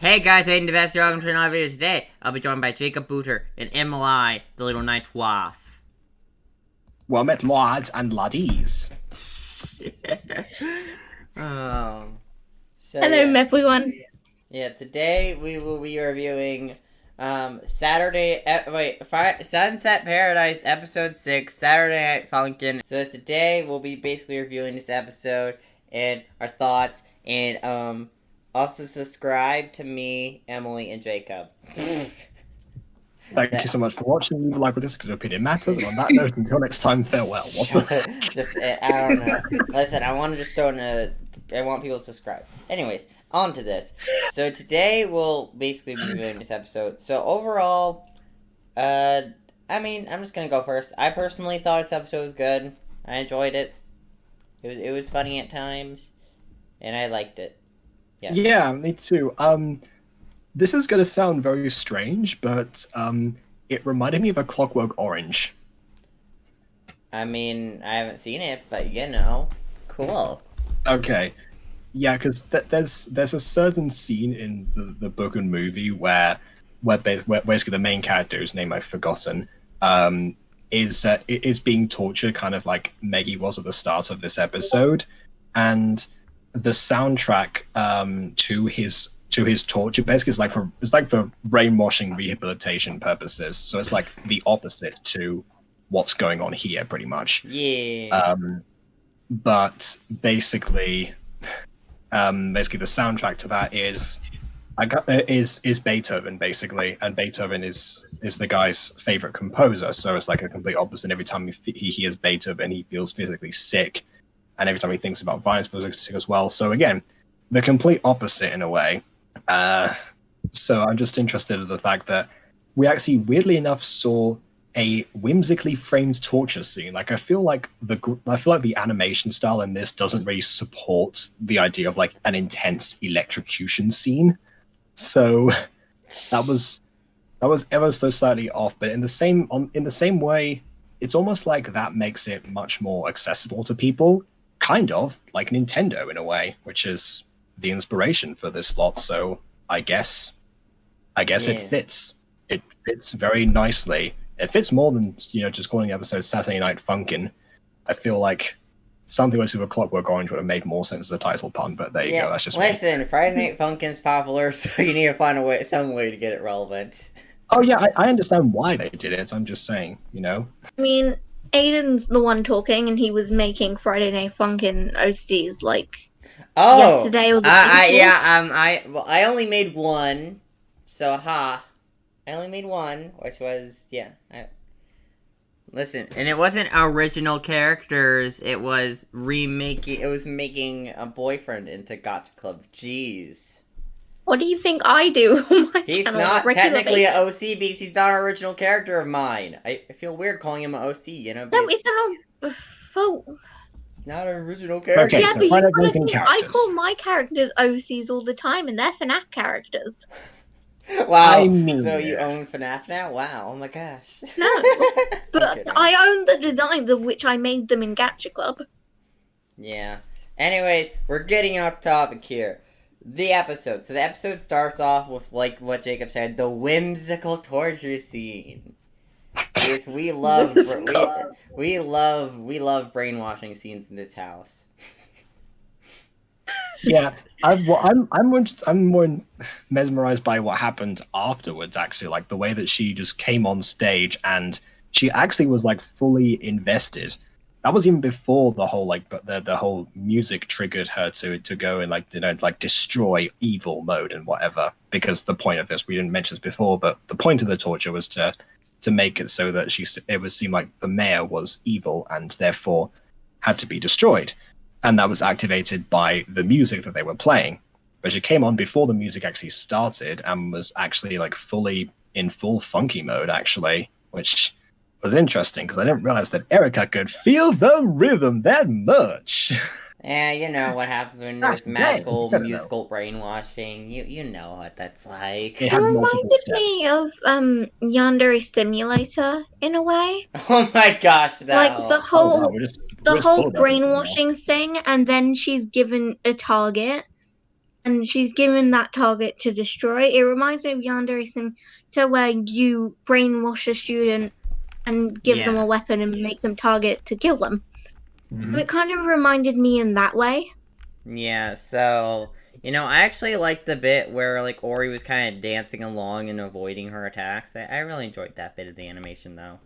Hey guys, Aidandabest, welcome to another video today. I'll be joined by Jacob Booter and Emily, the little night waff. Well met, lads and laddies. Hello, everyone. Yeah, today we will be reviewing Sunset Paradise episode 6, Saturday Night Funkin'. So today we'll be basically reviewing this episode and our thoughts, and also subscribe to me, Emily, and Jacob. Thank you so much for watching. Leave a like with this because your opinion matters. And on that note, until next time, farewell. I don't know. Listen, I want to just throw in I want people to subscribe. Anyways, on to this. So today we'll basically be reviewing this episode. So overall, I'm just gonna go first. I personally thought this episode was good. I enjoyed it. It was funny at times, and I liked it. Yeah, me too. This is going to sound very strange, but it reminded me of A Clockwork Orange. I mean, I haven't seen it, but cool. Okay, yeah, because there's a certain scene in the book and movie where basically the main character, whose name I've forgotten, is being tortured, kind of like Maggie was at the start of this episode, and the soundtrack to his torture basically is like for brainwashing rehabilitation purposes. So it's like the opposite to what's going on here, pretty much. Yeah. But basically the soundtrack to that is Beethoven, basically, and Beethoven is the guy's favorite composer. So it's like a complete opposite. Every time he hears Beethoven, he feels physically sick. And every time he thinks about violence, feels sick as well. So again, the complete opposite in a way. So I'm just interested in the fact that we actually, weirdly enough, saw a whimsically framed torture scene. Like I feel like the animation style in this doesn't really support the idea of like an intense electrocution scene. So that was ever so slightly off. But in the same way, it's almost like that makes it much more accessible to people. Kind of like Nintendo in a way, which is the inspiration for this lot. So I guess it fits. It fits very nicely. It fits more than just calling the episode Saturday Night Funkin'. I feel like something like Super Clockwork Orange would have made more sense as a title pun, but there you go. That's just me. Friday Night Funkin's popular, so you need to find some way to get it relevant. Oh yeah, I understand why they did it. I'm just saying, I mean, Aidan's the one talking, and he was making Friday Night Funkin' OCs yesterday or the day before. I only made one, so I only made one, which was listen, and it wasn't original characters. It was remaking. It was making a boyfriend into Gotcha Club. Jeez. What do you think I do on my he's channel? He's not technically an OC because he's not an original character of mine. I feel weird calling him an OC, No, it's not fault. He's not an original character. Okay, yeah, so but you gotta think, characters. I call my characters OCs all the time, and they're FNAF characters. Wow, so you own FNAF now? Wow, oh my gosh. No, but I own the designs of which I made them in Gacha Club. Yeah. Anyways, we're getting off topic here. The episode. So the episode starts off with, like what Jacob said, the whimsical torture scene. Yes, we love brainwashing scenes in this house. Yeah, I'm more mesmerized by what happened afterwards. Actually, like the way that she just came on stage and she actually was like fully invested. That was even before the whole the whole music triggered her to go and destroy evil mode and whatever. Because the point of this, we didn't mention this before, but the point of the torture was to make it so that it would seem like the mayor was evil and therefore had to be destroyed. And that was activated by the music that they were playing. But she came on before the music actually started and was actually fully in full funky mode, actually, which was interesting because I didn't realize that Erica could feel the rhythm that much. Yeah, you know what happens when there's magical musical brainwashing. You know what that's like. It reminded me of Yandere Stimulator in a way. Oh my gosh, the whole brainwashing thing, and then she's given a target, and she's given that target to destroy. It reminds me of Yandere Simulator, where you brainwash a student and give them a weapon and make them target to kill them. Mm-hmm. It kind of reminded me in that way. Yeah, so, I actually liked the bit where, like, Ori was kind of dancing along and avoiding her attacks. I really enjoyed that bit of the animation, though.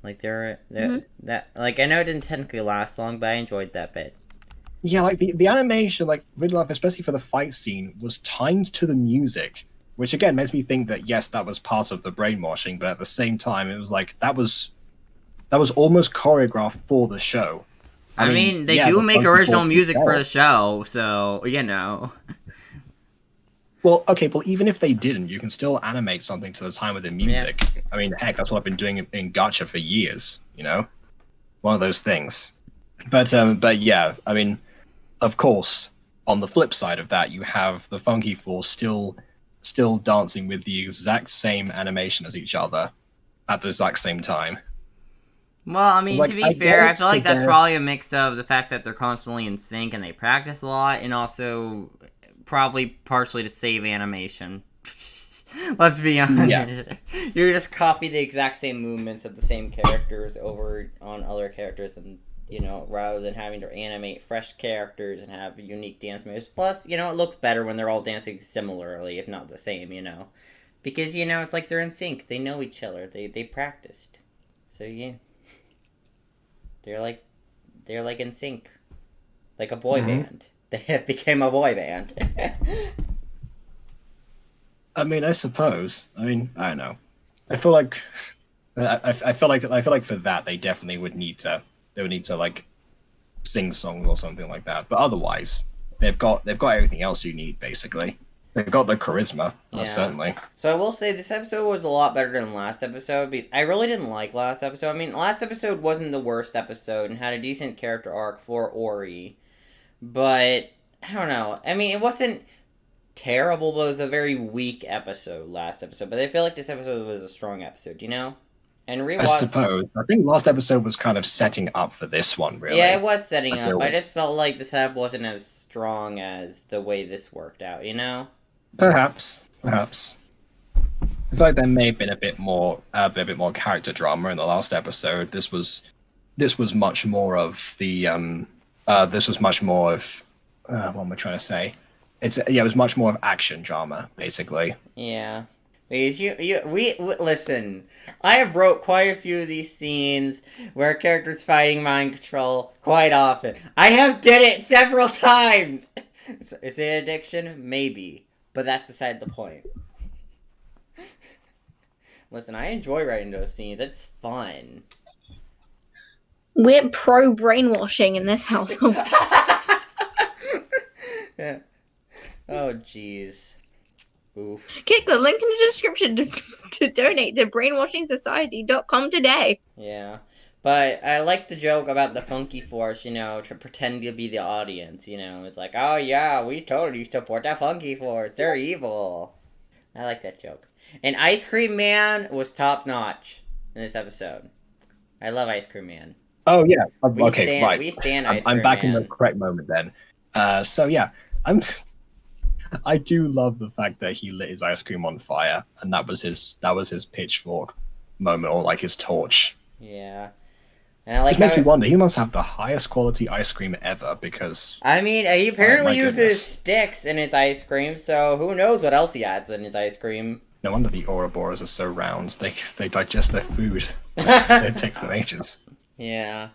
Like, I know it didn't technically last long, but I enjoyed that bit. Yeah, like, the animation, like, really, especially for the fight scene, was timed to the music, which, again, makes me think that, yes, that was part of the brainwashing, but at the same time, it was like, that was almost choreographed for the show. I mean, they do make original music for the show, so, Well, okay, well, even if they didn't, you can still animate something to the time of the music. Yeah. I mean, heck, that's what I've been doing in Gacha for years, One of those things. But yeah, I mean, of course, on the flip side of that, you have the Funky Four still dancing with the exact same animation as each other at the exact same time. Well, I mean, to be fair, I feel like that's probably a mix of the fact that they're constantly in sync and they practice a lot, and also probably partially to save animation. Let's be honest. Yeah. You just copy the exact same movements of the same characters over on other characters, and rather than having to animate fresh characters and have unique dance moves. Plus, it looks better when they're all dancing similarly, if not the same. Because it's like they're in sync. They know each other. They practiced. So yeah. They're like in sync, like a boy band. They became a boy band. I mean, I suppose. I mean, I don't know. I feel like I feel like for that they definitely would need to like sing songs or something like that. But otherwise, they've got everything else you need basically. They've got the charisma, certainly. So I will say this episode was a lot better than last episode, because I really didn't like last episode. I mean, last episode wasn't the worst episode and had a decent character arc for Ori. But, I don't know. I mean, it wasn't terrible, but it was a very weak episode last episode. But I feel like this episode was a strong episode, And I suppose. I think last episode was kind of setting up for this one, really. Yeah, it was setting up. I just felt like the setup wasn't as strong as the way this worked out, Perhaps. I feel like there may have been a bit more character drama in the last episode. This was much more of the what am I trying to say? It was much more of action drama, basically. Yeah. Because we listen, I have wrote quite a few of these scenes where characters fighting mind control quite often. I have did it several times! Is it an addiction? Maybe. But that's beside the point. Listen, I enjoy writing those scenes. It's fun. We're pro brainwashing in this household. Yeah. Oh, jeez. Oof. Click the link in the description to donate to brainwashingsociety.com today. Yeah. But I like the joke about the Funky Force, to pretend to be the audience, It's like, oh yeah, we totally support the Funky Force. They're evil. I like that joke. And Ice Cream Man was top notch in this episode. I love Ice Cream Man. Oh yeah. Right. We stand Ice Cream Man. I'm back in the correct moment then. So yeah, I do love the fact that he lit his ice cream on fire, and that was his pitchfork moment, or like his torch. Yeah. And I like Which makes me wonder, he must have the highest quality ice cream ever, because... I mean, he apparently uses sticks in his ice cream, so who knows what else he adds in his ice cream. No wonder the Ouroboros are so round. They digest their food. It takes them ages. Yeah.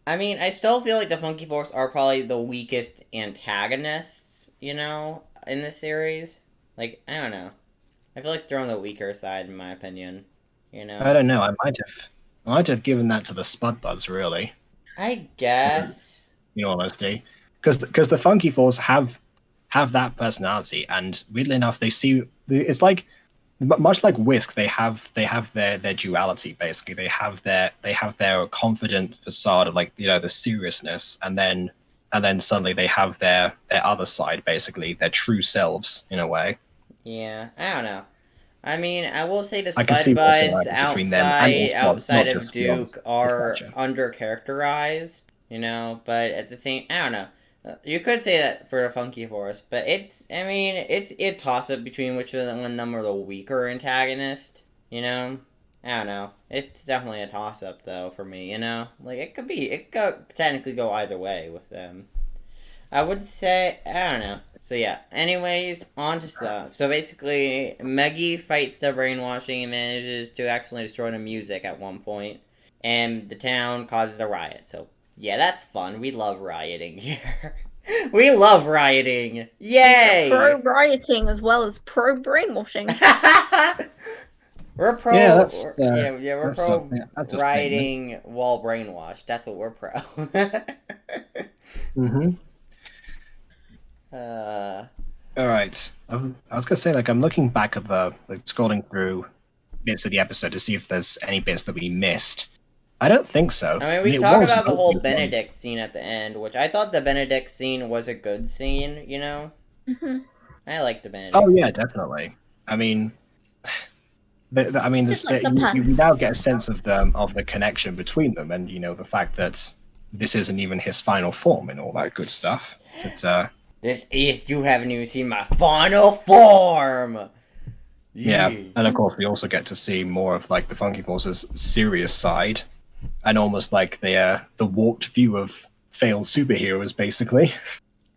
I mean, I still feel like the Funky Force are probably the weakest antagonists, in the series. Like, I don't know. I feel like they're on the weaker side, in my opinion. I don't know. I might have given that to the Spud Buds, really. I guess. In all honesty, because the Funky Force have that personality, and weirdly enough, it's like much like Whisk. They have their duality. Basically, they have their confident facade of the seriousness, and then suddenly they have their other side, basically their true selves in a way. Yeah, I don't know. I mean, I will say the Spud Buds outside of Duke are undercharacterized, but at the same, I don't know. You could say that for the Funky Force, but it's a toss-up between which one of them are the weaker antagonist, you know? I don't know. It's definitely a toss-up, though, for me, you know? Like, it could technically go either way with them. I would say, I don't know. So, yeah. Anyways, on to stuff. So, basically, Meggie fights the brainwashing and manages to accidentally destroy the music at one point, and the town causes a riot. So, yeah, that's fun. We love rioting here. We love rioting. Yay! Pro rioting as well as pro brainwashing. We're pro. We're pro rioting while brainwashed. That's what we're pro. All right. I was gonna say, like, I'm looking back at scrolling through bits of the episode to see if there's any bits that we missed. I don't think so. I mean, we talked about the whole Benedict scene at the end, which I thought the Benedict scene was a good scene, you know? Mm-hmm. I liked the Benedict scene. Yeah, definitely. I mean, you now get a sense of the connection between them, and, you know, the fact that this isn't even his final form and all that good stuff. You haven't even seen my final form! Yeah, and of course we also get to see more of, like, the Funky Force's serious side, and almost like the warped view of failed superheroes, basically.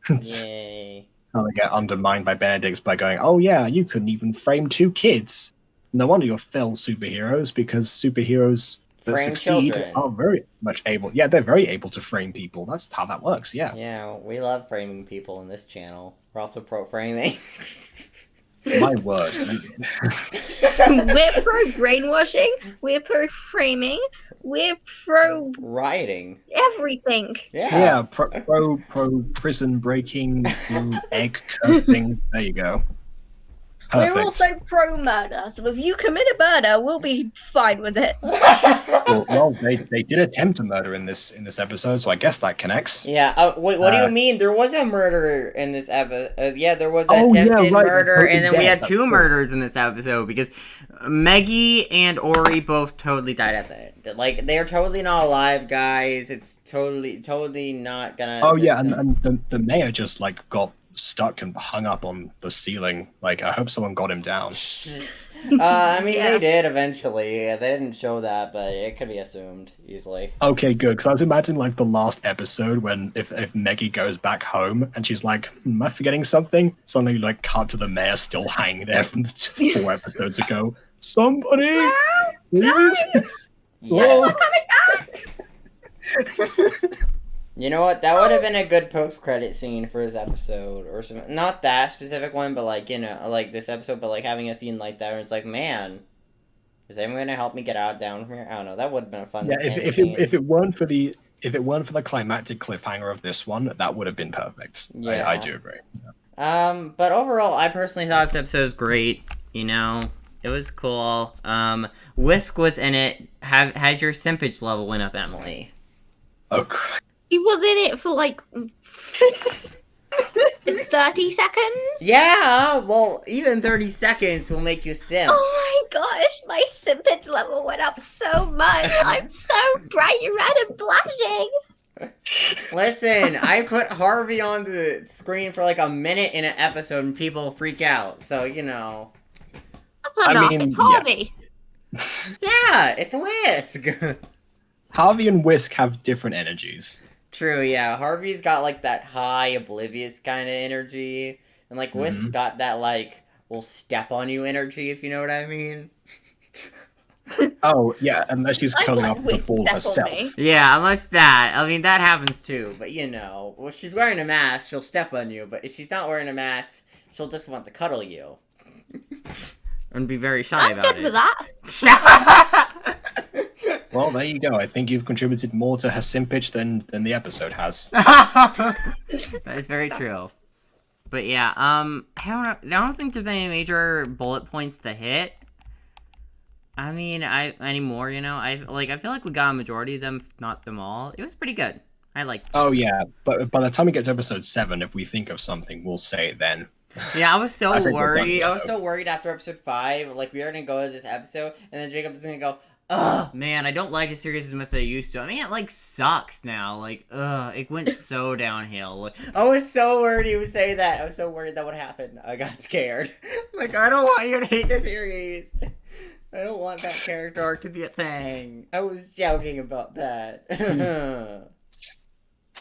Yay. How they get undermined by Benedict by going, oh yeah, you couldn't even frame 2 kids. No wonder you're failed superheroes, because superheroes that frame succeed children. Are very much able. Yeah, they're very able to frame people. That's how that works. Yeah. Yeah, we love framing people in this channel. We're also pro framing. My word. We're pro brainwashing. We're pro framing. We're pro rioting. Everything. Yeah. Pro prison breaking, egg cursing. There you go. Perfect. We're also pro murder, so if you commit a murder, we'll be fine with it. well, they did attempt to murder in this episode, so I guess that connects. Yeah. Wait, what do you mean? There was a murder in this episode. Yeah, there was attempted murder, and then we had 2 murders in this episode because Meggie and Ori both totally died at the end. Like, they are totally not alive, guys. It's totally not gonna. Oh yeah, and the mayor just, like, got stuck and hung up on the ceiling. Like, I hope someone got him down. I mean, they did eventually. They didn't show that, but it could be assumed easily. Okay, good. Because I was imagining, like, the last episode when if Meggie goes back home and she's like, am I forgetting something? Suddenly, like, cut to the mayor still hanging there from 4 episodes ago. Somebody! Guys! Yes. You know what? That would have been a good post-credit scene for this episode, or something. Not that specific one, but, like, you know, like this episode, but, like, having a scene like that where it's like, man, is anyone gonna help me get down from here? I don't know. That would have been a fun. Yeah, if it weren't for the climactic cliffhanger of this one, that would have been perfect. Yeah, I do agree. Yeah. But overall, I personally thought this episode was great. You know, it was cool. Whisk was in it. Has your simpage level went up, Emily? Oh, crap. He was in it for, like, 30 seconds? Yeah, well, even 30 seconds will make you simp. Oh my gosh, my simpage level went up so much. I'm so bright red and blushing. Listen, I put Harvey on the screen for like a minute in an episode and people freak out, so, you know. That's enough, it's Harvey. Yeah, it's Whisk. Harvey and Whisk have different energies. True, yeah. Harvey's got, like, that high, oblivious kind of energy. And, like, Whisk's got that, like, will step on you energy, if you know what I mean. Oh, yeah, unless she's curling up the ball herself. Yeah, unless that. I mean, that happens, too. But, you know, if she's wearing a mask, she'll step on you. But if she's not wearing a mask, she'll just want to cuddle you. And be very shy about it. I'm good with that. Well, there you go. I think you've contributed more to her simpage than the episode has. That is very true. But yeah, I don't think there's any major bullet points to hit. I mean, anymore, you know. I feel like we got a majority of them, if not them all. It was pretty good. I liked it. Oh yeah, but by the time we get to episode 7, if we think of something, we'll say it then. Yeah, I was so worried. I was so worried after episode 5. Like, we were gonna go to this episode, and then Jacob's gonna go, man, I don't like the series as much as I used to. I mean, it, like, sucks now. Like, it went so downhill. Like, I was so worried he would say that. I was so worried that would happen. I got scared. Like, I don't want you to hate the series. I don't want that character arc to be a thing. I was joking about that.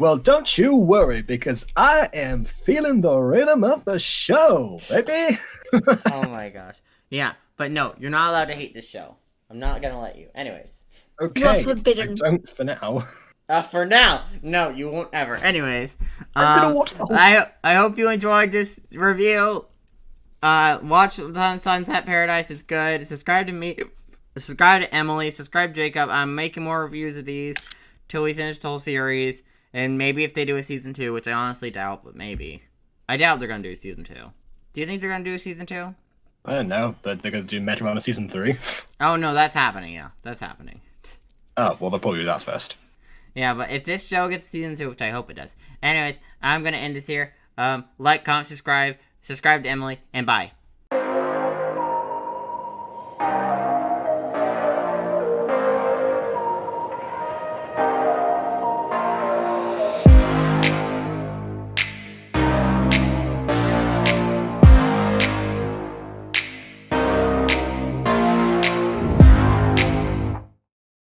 Well, don't you worry, because I am feeling the rhythm of the show, baby. Oh my gosh. Yeah, but no, you're not allowed to hate this show. I'm not gonna let you. Anyways. Okay, forbidden. I don't for now. For now. No, you won't ever. Anyways. I'm gonna watch the whole... I hope you enjoyed this review. Watch Sunset Paradise. It's good. Subscribe to me. Subscribe to Emily. Subscribe to Jacob. I'm making more reviews of these till we finish the whole series. And maybe if they do a season 2, which I honestly doubt, but maybe. I doubt they're going to do a season 2. Do you think they're going to do a season 2? I don't know, but they're going to do Metroid season 3. Oh, no, that's happening, yeah. That's happening. Oh, well, they'll probably do that first. Yeah, but if this show gets season 2, which I hope it does. Anyways, I'm going to end this here. Like, comment, subscribe to Emily, and bye.